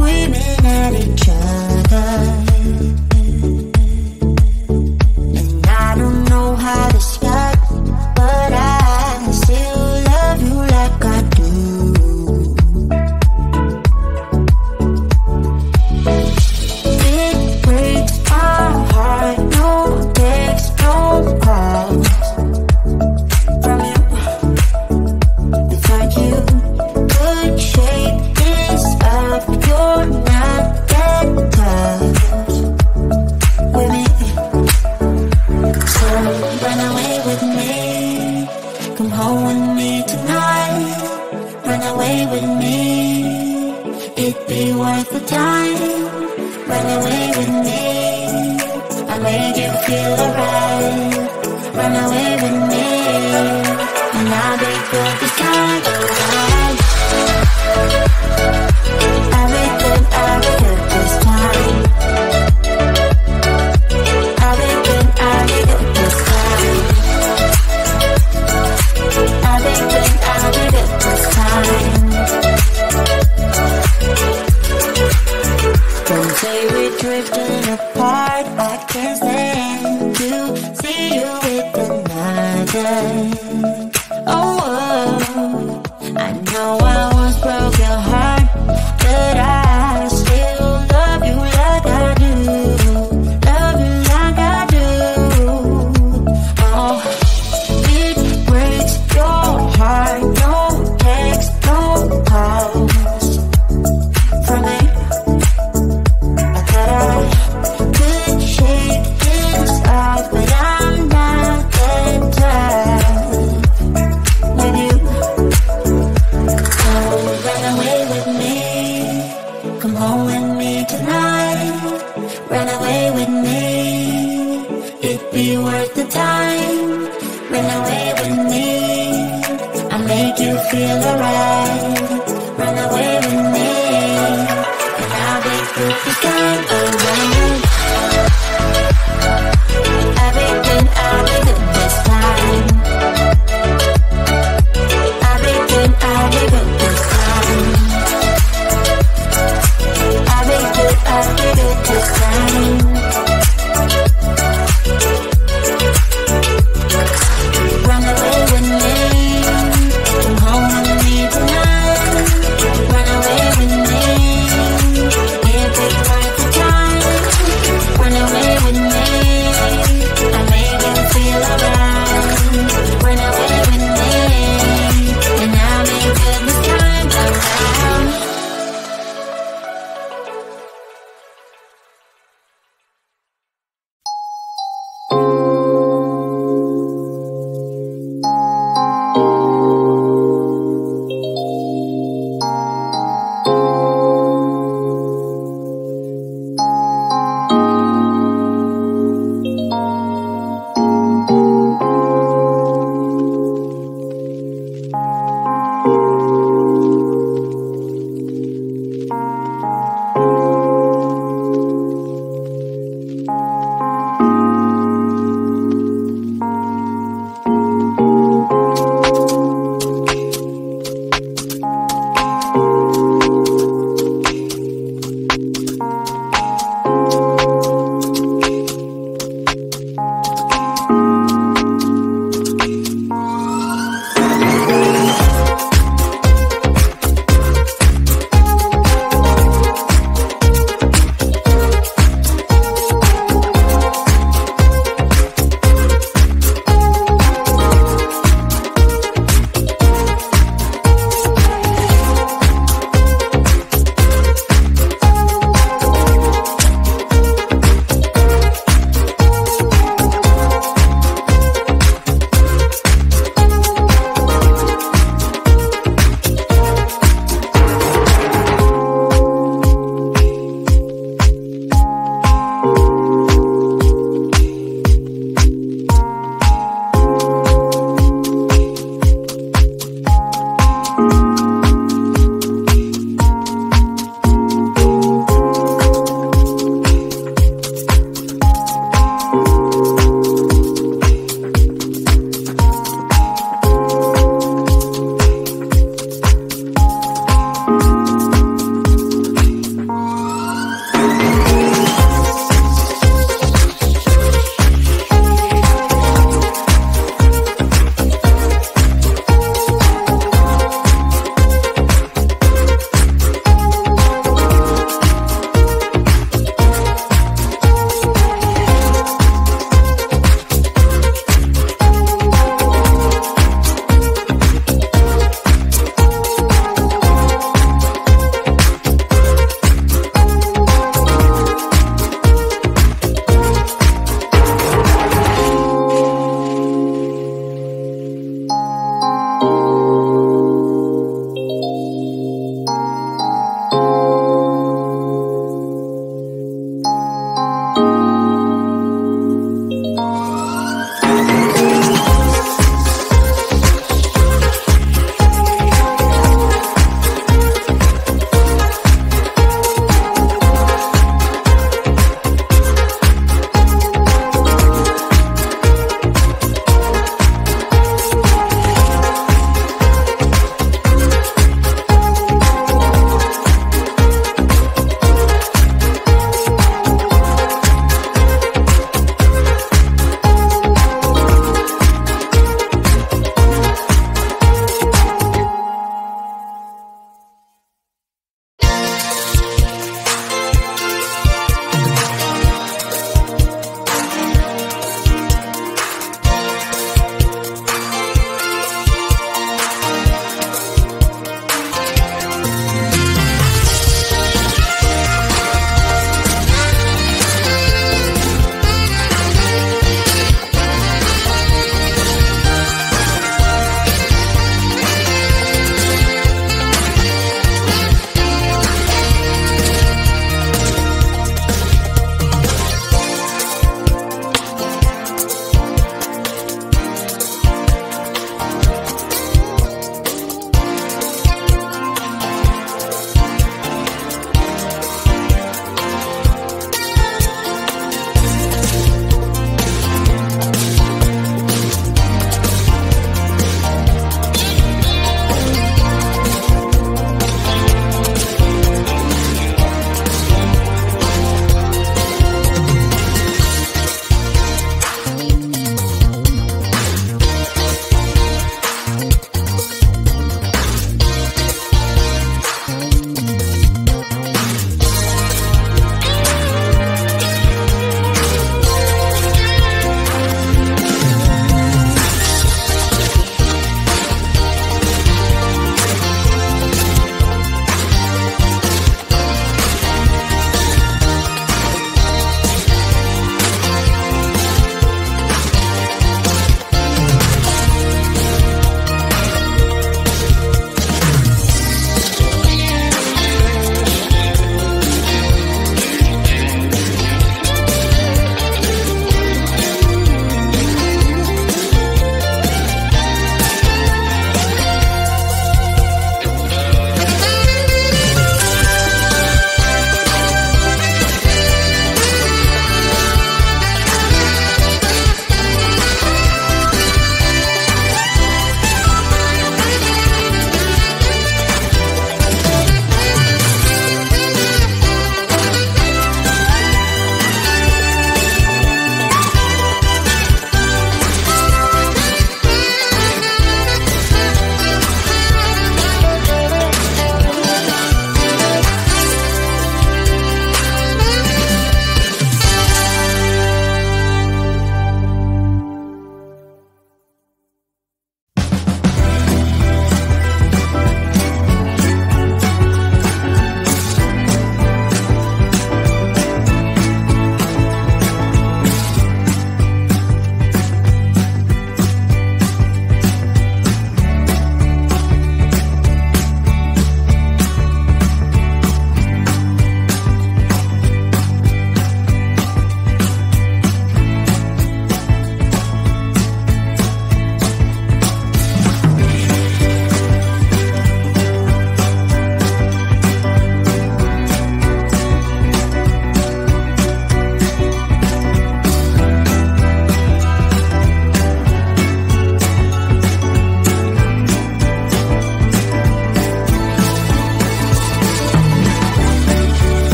screaming at each other. And I don't know how to start, but I still love you like I do. It breaks my heart, no text, no calls from you. Without you, good shape is up, you're not that tough with me. So run away with me, come home with me tonight. Run away with me, it'd be worth the time. Run away with me, I made you feel alright. Run away with me, and I'll be good this time. I'll be good this time. I'll be good this time. I'll be good this time. Don't say we're drifting apart, I can't stand to see you with another. Oh, I know I once broke your heart, but I still love you like I do. Love you like I do. Oh, it breaks your heart, no text, no calls from me. I thought I could shake this off, but I'm not that tough with you. So run away with me, come home with me tonight. Run away with me, it'd be worth the time. Run away with me, I make you feel alright. Run away with me, and I'll be good this time.